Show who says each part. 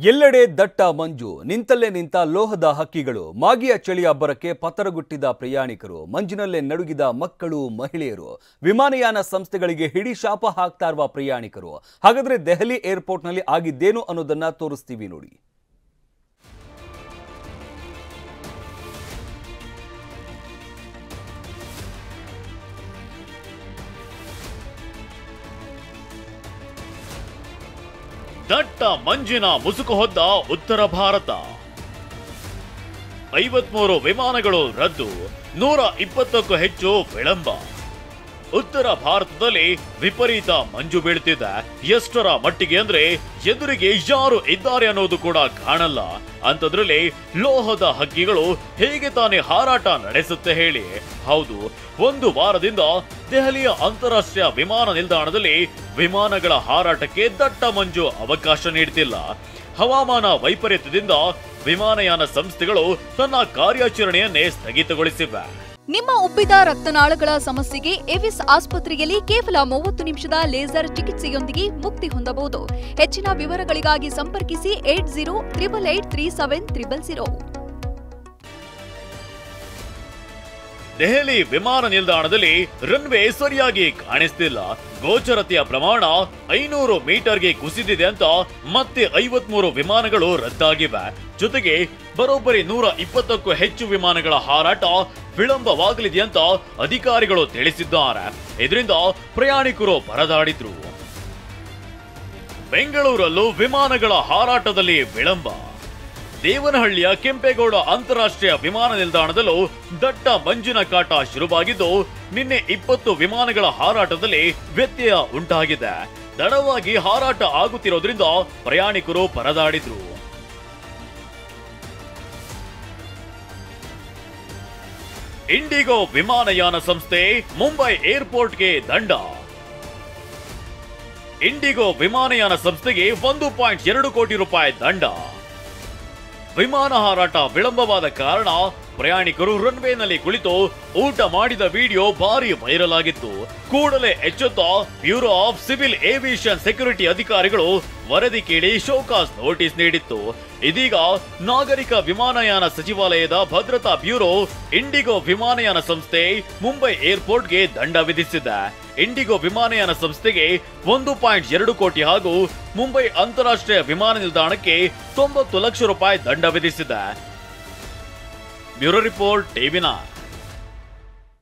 Speaker 1: ಎಲ್ಲೆಡೆ ದಟ್ಟ ಮಂಜು, ನಿಂತಲ್ಲೇ ನಿಂತ ಲೋಹದ ಹಕ್ಕಿಗಳು, ಮಾಗಿಯ ಚಳಿಯ ಅಬ್ಬರಕ್ಕೆ ಪತರಗುಟ್ಟಿದ ಪ್ರಯಾಣಿಕರು, ಮಂಜಿನಲ್ಲೇ ನಡುಗಿದ ಮಕ್ಕಳು, ಮಹಿಳೆಯರು, ವಿಮಾನಯಾನ ಸಂಸ್ಥೆಗಳಿಗೆ ಹಿಡಿ ಶಾಪ ಹಾಕ್ತಾ ಇರುವ ಪ್ರಯಾಣಿಕರು. ಹಾಗಾದ್ರೆ ದೆಹಲಿ ಏರ್ಪೋರ್ಟ್ನಲ್ಲಿ ಆಗಿದ್ದೇನು ಅನ್ನೋದನ್ನ ತೋರಿಸ್ತೀವಿ ನೋಡಿ.
Speaker 2: ದಟ್ಟ ಮಂಜಿನ ಮುಸುಕು ಹೊದ್ದ ಉತ್ತರ ಭಾರತ. 53 ವಿಮಾನಗಳು ರದ್ದು, 120ಕ್ಕೂ ಹೆಚ್ಚು ವಿಳಂಬ. ಉತ್ತರ ಭಾರತದಲ್ಲಿ ವಿಪರೀತ ಮಂಜು ಬೀಳ್ತಿದೆ. ಎಷ್ಟರ ಮಟ್ಟಿಗೆ ಅಂದ್ರೆ ಎದುರಿಗೆ ಯಾರು ಇದ್ದಾರೆ ಅನ್ನೋದು ಕೂಡ ಕಾಣಲ್ಲ. ಅಂತದ್ರಲ್ಲಿ ಲೋಹದ ಹಕ್ಕಿಗಳು ಹೇಗೆ ತಾನೇ ಹಾರಾಟ ನಡೆಸುತ್ತೆ ಹೇಳಿ? ಹೌದು, ಒಂದು ವಾರದಿಂದ ದೆಹಲಿಯ ಅಂತಾರಾಷ್ಟ್ರೀಯ ವಿಮಾನ ನಿಲ್ದಾಣದಲ್ಲಿ ವಿಮಾನಗಳ ಹಾರಾಟಕ್ಕೆ ದಟ್ಟ ಮಂಜು ಅವಕಾಶ ನೀಡುತ್ತಿಲ್ಲ. ಹವಾಮಾನ ವೈಪರೀತ್ಯದಿಂದ ವಿಮಾನಯಾನ ಸಂಸ್ಥೆಗಳು ತನ್ನ ಕಾರ್ಯಾಚರಣೆಯನ್ನೇ ಸ್ಥಗಿತಗೊಳಿಸಿವೆ.
Speaker 3: ನಿಮ್ಮ ಉಬ್ಬಿದ ರಕ್ತನಾಳಗಳ ಸಮಸ್ಯೆಗೆ ಎವಿಸ್ ಆಸ್ಪತ್ರೆಯಲ್ಲಿ ಕೇವಲ 30 ನಿಮಿಷದ ಲೇಸರ್ ಚಿಕಿತ್ಸೆಯೊಂದಿಗೆ ಮುಕ್ತಿ ಹೊಂದಬಹುದು. ಹೆಚ್ಚಿನ ವಿವರಗಳಿಗಾಗಿ ಸಂಪರ್ಕಿಸಿ 8088837300.
Speaker 2: ದೆಹಲಿ ವಿಮಾನ ನಿಲ್ದಾಣದಲ್ಲಿ ರನ್ವೇ ಸರಿಯಾಗಿ ಕಾಣಿಸ್ತಿಲ್ಲ. ಗೋಚರತೆಯ ಪ್ರಮಾಣ 500 ಮೀಟರ್ಗೆ ಕುಸಿದಿದೆ ಅಂತ ಮತ್ತೆ 53 ವಿಮಾನಗಳು ರದ್ದಾಗಿವೆ. ಜೊತೆಗೆ ಬರೋಬ್ಬರಿ 120ಕ್ಕೂ ಹೆಚ್ಚು ವಿಮಾನಗಳ ಹಾರಾಟ ವಿಳಂಬವಾಗಲಿದೆ ಅಂತ ಅಧಿಕಾರಿಗಳು ತಿಳಿಸಿದ್ದಾರೆ. ಇದರಿಂದ ಪ್ರಯಾಣಿಕರು ಪರದಾಡಿದ್ರು. ಬೆಂಗಳೂರಲ್ಲೂ ವಿಮಾನಗಳ ಹಾರಾಟದಲ್ಲಿ ವಿಳಂಬ. ದೇವನಹಳ್ಳಿಯ ಕೆಂಪೇಗೌಡ ಅಂತಾರಾಷ್ಟ್ರೀಯ ವಿಮಾನ ನಿಲ್ದಾಣದಲ್ಲೂ ದಟ್ಟ ಮಂಜಿನ ಕಾಟ ಶುರುವಾಗಿದ್ದು, ನಿನ್ನೆ 20 ವಿಮಾನಗಳ ಹಾರಾಟದಲ್ಲಿ ವ್ಯತ್ಯಯ ಉಂಟಾಗಿದೆ. ತಡವಾಗಿ ಹಾರಾಟ ಆಗುತ್ತಿರೋದ್ರಿಂದ ಪ್ರಯಾಣಿಕರು ಪರದಾಡಿದ್ರು. ಇಂಡಿಗೋ ವಿಮಾನಯಾನ ಸಂಸ್ಥೆ ಮುಂಬೈ ಏರ್ಪೋರ್ಟ್ಗೆ ದಂಡ. ಇಂಡಿಗೋ ವಿಮಾನಯಾನ ಸಂಸ್ಥೆಗೆ 1.2 ಕೋಟಿ ರೂಪಾಯಿ ದಂಡ. ವಿಮಾನ ಹಾರಾಟ ವಿಳಂಬವಾದ ಕಾರಣ ಪ್ರಯಾಣಿಕರು ರನ್ವೇನಲ್ಲಿ ಕುಳಿತು ಊಟ ಮಾಡಿದ ವಿಡಿಯೋ ಭಾರಿ ವೈರಲ್ ಆಗಿತ್ತು. ಕೂಡಲೇ ಎಚ್ಚೆತ್ತ bureau of civil aviation security ಅಧಿಕಾರಿಗಳು ವರದಿ ಕೇಳಿ ಶೋಕಾಸ್ ನೋಟಿಸ್ ನೀಡಿತ್ತು. ಇದೀಗ ನಾಗರಿಕ ವಿಮಾನಯಾನ ಸಚಿವಾಲಯದ ಭದ್ರತಾ ಬ್ಯೂರೋ ಇಂಡಿಗೋ ವಿಮಾನಯಾನ ಸಂಸ್ಥೆ ಮುಂಬೈ ಏರ್ಪೋರ್ಟ್ಗೆ ದಂಡ ವಿಧಿಸಿದೆ. ಇಂಡಿಗೋ ವಿಮಾನಯಾನ ಸಂಸ್ಥೆಗೆ 1.2 ಕೋಟಿ ಹಾಗೂ ಮುಂಬೈ ಅಂತಾರಾಷ್ಟ್ರೀಯ ವಿಮಾನ ನಿಲ್ದಾಣಕ್ಕೆ 90 ಲಕ್ಷ ರೂಪಾಯಿ ದಂಡ ವಿಧಿಸಿದೆ. Bureau report ಟಿವಿ9.